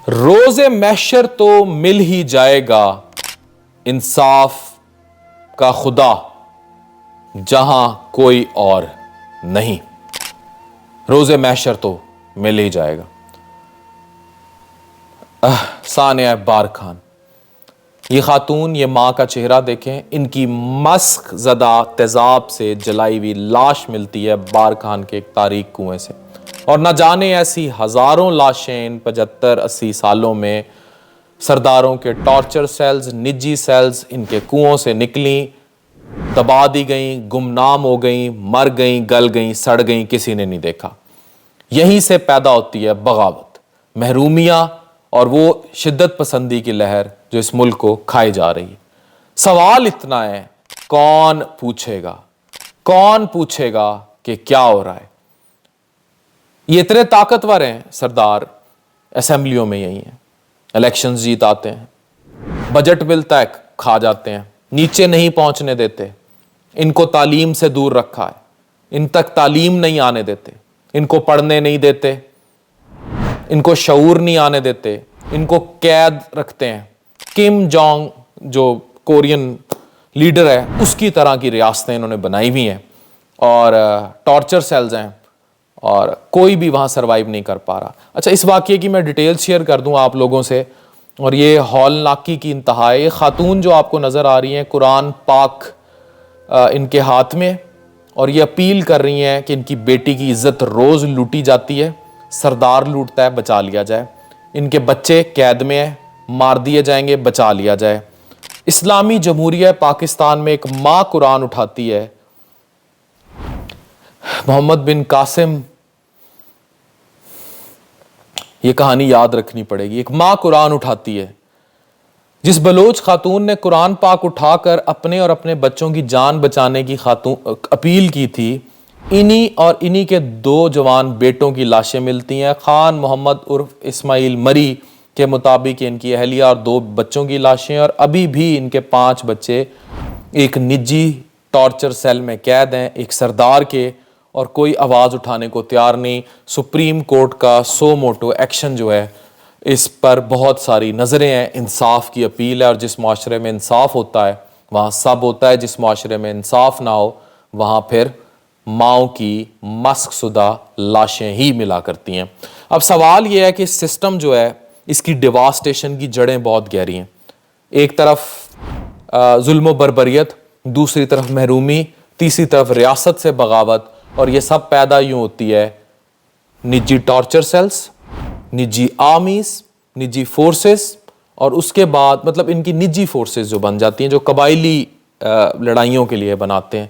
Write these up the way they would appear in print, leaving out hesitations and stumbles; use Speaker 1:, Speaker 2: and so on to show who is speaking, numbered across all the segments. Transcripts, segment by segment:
Speaker 1: روز محشر تو مل ہی جائے گا انصاف کا خدا جہاں کوئی اور نہیں. روز محشر تو مل ہی جائے گا. ثانیہ بار خان، یہ خاتون، یہ ماں کا چہرہ دیکھیں، ان کی مسخ زدہ تیزاب سے جلائی ہوئی لاش ملتی ہے بار خان کے ایک تاریک کنویں سے، اور نہ جانے ایسی ہزاروں لاشیں ان 75-80 سالوں میں سرداروں کے ٹارچر سیلز، نجی سیلز ان کے کنووں سے نکلیں، دبا دی گئیں، گمنام ہو گئیں، مر گئیں، گل گئیں، سڑ گئیں، کسی نے نہیں دیکھا. یہیں سے پیدا ہوتی ہے بغاوت، محرومیہ اور وہ شدت پسندی کی لہر جو اس ملک کو کھائی جا رہی ہے. سوال اتنا ہے، کون پوچھے گا کہ کیا ہو رہا ہے؟ یہ اتنے طاقتور ہیں سردار، اسمبلیوں میں یہی ہیں، الیکشنز جیت آتے ہیں، بجٹ ملتا ہے کھا جاتے ہیں، نیچے نہیں پہنچنے دیتے. ان کو تعلیم سے دور رکھا ہے، ان تک تعلیم نہیں آنے دیتے، ان کو پڑھنے نہیں دیتے، ان کو شعور نہیں آنے دیتے، ان کو قید رکھتے ہیں. کم جونگ جو کورین لیڈر ہے اس کی طرح کی ریاستیں انہوں نے بنائی ہوئی ہیں اور ٹارچر سیلز ہیں، اور کوئی بھی وہاں سروائیو نہیں کر پا رہا. اچھا، اس واقعے کی میں ڈیٹیل شیئر کر دوں آپ لوگوں سے، اور یہ ہولناکی کی انتہا ہے. یہ خاتون جو آپ کو نظر آ رہی ہیں، قرآن پاک ان کے ہاتھ میں، اور یہ اپیل کر رہی ہیں کہ ان کی بیٹی کی عزت روز لوٹی جاتی ہے، سردار لوٹتا ہے، بچا لیا جائے. ان کے بچے قید میں ہیں، مار دیے جائیں گے، بچا لیا جائے. اسلامی جمہوریہ پاکستان میں ایک ماں قرآن اٹھاتی ہے، محمد بن قاسم، یہ کہانی یاد رکھنی پڑے گی. ایک ماں قرآن اٹھاتی ہے. جس بلوچ خاتون نے قرآن پاک اٹھا کر اپنے اور اپنے بچوں کی جان بچانے کی اپیل کی تھی، انہی کے 2 جوان بیٹوں کی لاشیں ملتی ہیں. خان محمد عرف اسماعیل مری کے مطابق ان کی اہلیہ اور 2 بچوں کی لاشیں، اور ابھی بھی ان کے 5 بچے ایک نجی ٹارچر سیل میں قید ہیں، ایک سردار کے، اور کوئی آواز اٹھانے کو تیار نہیں. سپریم کورٹ کا سو موٹو ایکشن جو ہے، اس پر بہت ساری نظریں ہیں. انصاف کی اپیل ہے، اور جس معاشرے میں انصاف ہوتا ہے وہاں سب ہوتا ہے. جس معاشرے میں انصاف نہ ہو وہاں پھر ماؤں کی مسخ شدہ لاشیں ہی ملا کرتی ہیں. اب سوال یہ ہے کہ سسٹم جو ہے، اس کی ڈیواسٹیشن کی جڑیں بہت گہری ہیں. ایک طرف ظلم و بربریت، دوسری طرف محرومی، تیسری طرف ریاست سے بغاوت، اور یہ سب پیدا یوں ہوتی ہے نجی ٹارچر سیلز، نجی آرمیز، نجی فورسز، اور اس کے بعد مطلب ان کی نجی فورسز جو بن جاتی ہیں، جو قبائلی لڑائیوں کے لیے بناتے ہیں.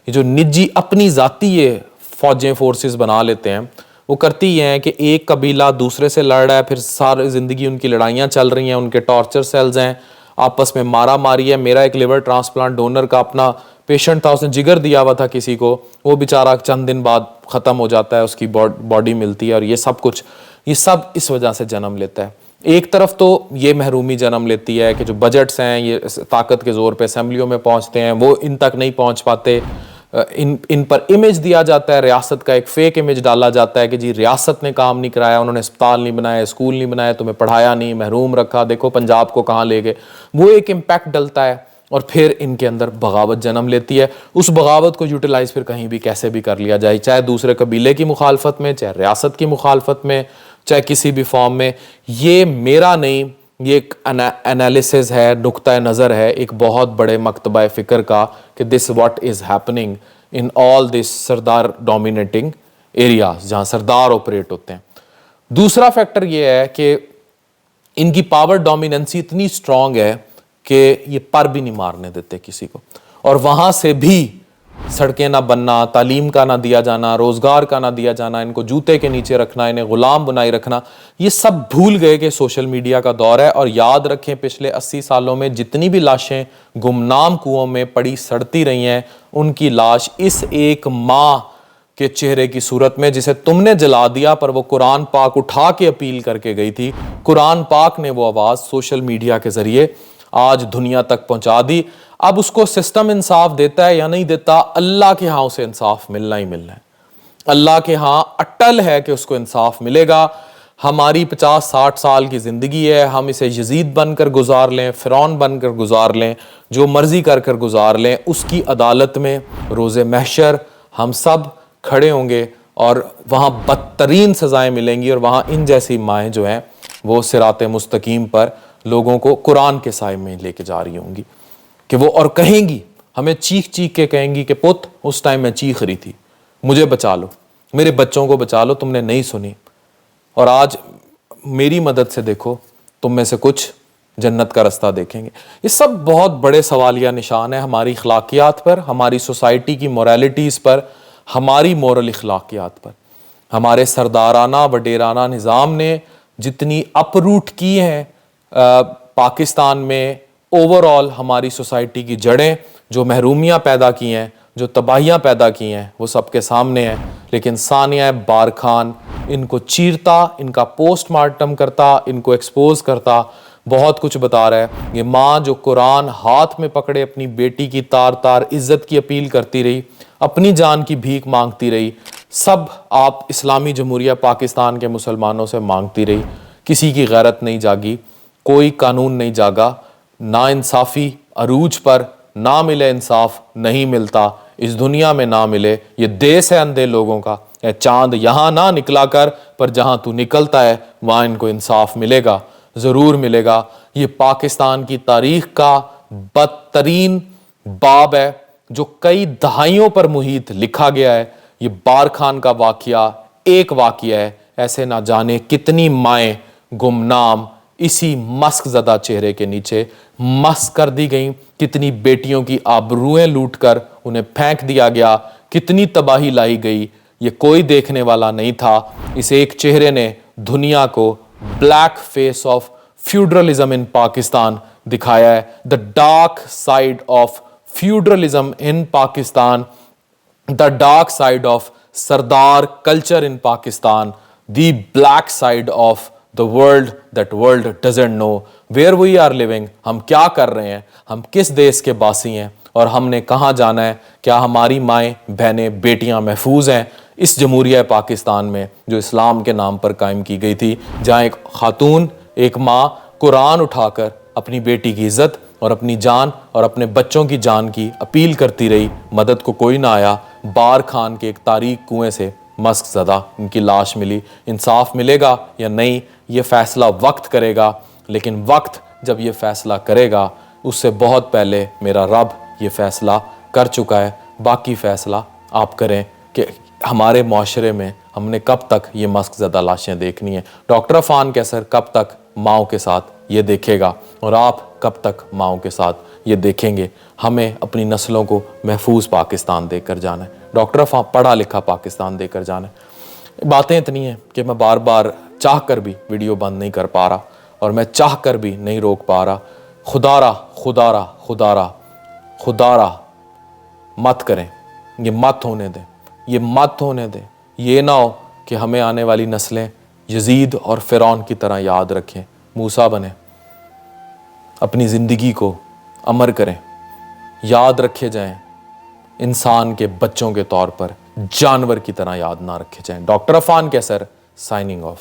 Speaker 1: یہ جو نجی اپنی ذاتی یہ فوجیں فورسز بنا لیتے ہیں، وہ کرتی یہ ہیں کہ ایک قبیلہ دوسرے سے لڑ رہا ہے، پھر ساری زندگی ان کی لڑائیاں چل رہی ہیں، ان کے ٹارچر سیلز ہیں، آپس میں مارا ماری ہے. میرا ایک لیور ٹرانسپلانٹ ڈونر کا اپنا پیشنٹ تھا، اس نے جگر دیا ہوا تھا کسی کو، وہ بیچارہ چند دن بعد ختم ہو جاتا ہے، اس کی باڈی ملتی ہے، اور یہ سب اس وجہ سے جنم لیتا ہے. ایک طرف تو یہ محرومی جنم لیتی ہے کہ جو بجٹس ہیں یہ طاقت کے زور پہ اسمبلیوں میں پہنچتے ہیں، وہ ان تک نہیں پہنچ پاتے. ان پر امیج دیا جاتا ہے، ریاست کا ایک فیک امیج ڈالا جاتا ہے کہ جی ریاست نے کام نہیں کرایا، انہوں نے اسپتال نہیں بنائے، اسکول نہیں بنائے، تمہیں پڑھایا نہیں، محروم رکھا، دیکھو پنجاب کو کہاں لے گئے. وہ ایک امپیکٹ ڈلتا ہے، اور پھر ان کے اندر بغاوت جنم لیتی ہے. اس بغاوت کو یوٹیلائز پھر کہیں بھی کیسے بھی کر لیا جائے، چاہے دوسرے قبیلے کی مخالفت میں، چاہے ریاست کی مخالفت میں، چاہے کسی بھی فارم میں. یہ میرا نہیں، یہ ایک انالیسز ہے، نقطہ نظر ہے ایک بہت بڑے مکتبہ فکر کا کہ this what is happening in all this Sardar dominating areas, جہاں سردار آپریٹ ہوتے ہیں. دوسرا فیکٹر یہ ہے کہ ان کی پاور ڈومیننسی اتنی سٹرونگ ہے کہ یہ پر بھی نہیں مارنے دیتے کسی کو، اور وہاں سے بھی سڑکیں نہ بننا، تعلیم کا نہ دیا جانا، روزگار کا نہ دیا جانا، ان کو جوتے کے نیچے رکھنا، انہیں غلام بنائی رکھنا. یہ سب بھول گئے کہ سوشل میڈیا کا دور ہے. اور یاد رکھیں پچھلے 80 سالوں میں جتنی بھی لاشیں گمنام کنووں میں پڑی سڑتی رہی ہیں، ان کی لاش اس ایک ماں کے چہرے کی صورت میں، جسے تم نے جلا دیا پر وہ قرآن پاک اٹھا کے اپیل کر کے گئی تھی. قرآن پاک نے وہ آواز سوشل میڈیا کے ذریعے آج دنیا تک پہنچا دی. اب اس کو سسٹم انصاف دیتا ہے یا نہیں دیتا، اللہ کے ہاں اسے انصاف ملنا ہی ملنا ہے. اللہ کے ہاں اٹل ہے کہ اس کو انصاف ملے گا. ہماری 50-60 سال کی زندگی ہے، ہم اسے یزید بن کر گزار لیں، فرعون بن کر گزار لیں، جو مرضی کر کر گزار لیں، اس کی عدالت میں روز محشر ہم سب کھڑے ہوں گے اور وہاں بدترین سزائیں ملیں گی، اور وہاں ان جیسی مائیں جو ہیں وہ صراط مستقیم پر لوگوں کو قرآن کے سائے میں لے کے جا رہی ہوں گی، کہ وہ اور کہیں گی، ہمیں چیخ چیخ کے کہیں گی کہ پت اس ٹائم میں چیخ رہی تھی، مجھے بچا لو، میرے بچوں کو بچا لو، تم نے نہیں سنی، اور آج میری مدد سے دیکھو تم میں سے کچھ جنت کا رستہ دیکھیں گے۔ یہ سب بہت بڑے سوالیہ نشان ہیں ہماری اخلاقیات پر، ہماری سوسائٹی کی موریلٹیز پر، ہماری مورل اخلاقیات پر۔ ہمارے سردارانہ وڈیرانہ نظام نے جتنی اپروٹ کی ہیں پاکستان میں اوورآل ہماری سوسائٹی کی جڑیں، جو محرومیاں پیدا کی ہیں، جو تباہیاں پیدا کی ہیں، وہ سب کے سامنے ہیں، لیکن ثانیہ بارکھان ان کو چیرتا، ان کا پوسٹ مارٹم کرتا، ان کو ایکسپوز کرتا بہت کچھ بتا رہا ہے۔ یہ ماں جو قرآن ہاتھ میں پکڑے اپنی بیٹی کی تار تار عزت کی اپیل کرتی رہی، اپنی جان کی بھیک مانگتی رہی، سب آپ اسلامی جمہوریہ پاکستان کے مسلمانوں سے مانگتی رہی، کسی کی غیرت نہیں جاگی، کوئی قانون نہیں جاگا، نا انصافی عروج پر، نہ ملے انصاف نہیں ملتا، اس دنیا میں نہ ملے، یہ دیس ہے اندھے لوگوں کا، اے چاند یہاں نہ نکلا کر، پر جہاں تو نکلتا ہے وہاں ان کو انصاف ملے گا، ضرور ملے گا۔ یہ پاکستان کی تاریخ کا بدترین باب ہے جو کئی دہائیوں پر محیط لکھا گیا ہے۔ یہ بارکھان کا واقعہ ایک واقعہ ہے، ایسے نہ جانے کتنی مائیں گمنام اسی مسخ زدہ چہرے کے نیچے مسخ کر دی گئیں، کتنی بیٹیوں کی آبروئیں لوٹ کر انہیں پھینک دیا گیا، کتنی تباہی لائی گئی، یہ کوئی دیکھنے والا نہیں تھا۔ اس ایک چہرے نے دنیا کو بلیک فیس آف فیوڈرلزم ان پاکستان دکھایا ہے، the dark side of feudalism in Pakistan, the dark side of Sardar culture in Pakistan, the black side of the world that world doesn't know where we are living. ہم کیا کر رہے ہیں، ہم کس دیس کے باسی ہیں، اور ہم نے کہاں جانا ہے؟ کیا ہماری مائیں بہنیں بیٹیاں محفوظ ہیں اس جمہوریہ پاکستان میں جو اسلام کے نام پر قائم کی گئی تھی، جہاں ایک خاتون، ایک ماں قرآن اٹھا کر اپنی بیٹی کی عزت اور اپنی جان اور اپنے بچوں کی جان کی اپیل کرتی رہی، مدد کو کوئی نہ آیا، بارکھان کے ایک تاریک کنویں سے مسخ زدہ ان کی لاش ملی۔ انصاف ملے گا یا نہیں یہ فیصلہ وقت کرے گا، لیکن وقت جب یہ فیصلہ کرے گا اس سے بہت پہلے میرا رب یہ فیصلہ کر چکا ہے۔ باقی فیصلہ آپ کریں کہ ہمارے معاشرے میں ہم نے کب تک یہ مسخ زدہ لاشیں دیکھنی ہیں۔ ڈاکٹر عفان کیسر کب تک ماؤں کے ساتھ یہ دیکھے گا، اور آپ کب تک ماؤں کے ساتھ یہ دیکھیں گے؟ ہمیں اپنی نسلوں کو محفوظ پاکستان دے کر جانا ہے، ڈاکٹر عفان پڑھا لکھا پاکستان دے کر جانا ہے۔ باتیں اتنی ہیں کہ میں بار بار چاہ کر بھی ویڈیو بند نہیں کر پا رہا، اور میں چاہ کر بھی نہیں روک پا رہا۔ خدا را مت کریں، یہ مت ہونے دیں، یہ مت ہونے دیں، یہ نہ ہو کہ ہمیں آنے والی نسلیں یزید اور فرعون کی طرح یاد رکھیں۔ موسیٰ بنیں، اپنی زندگی کو امر کریں، یاد رکھے جائیں، انسان کے بچوں کے طور پر جانور کی طرح یاد نہ رکھے جائیں۔ ڈاکٹر عفان کیسر، سائننگ آف۔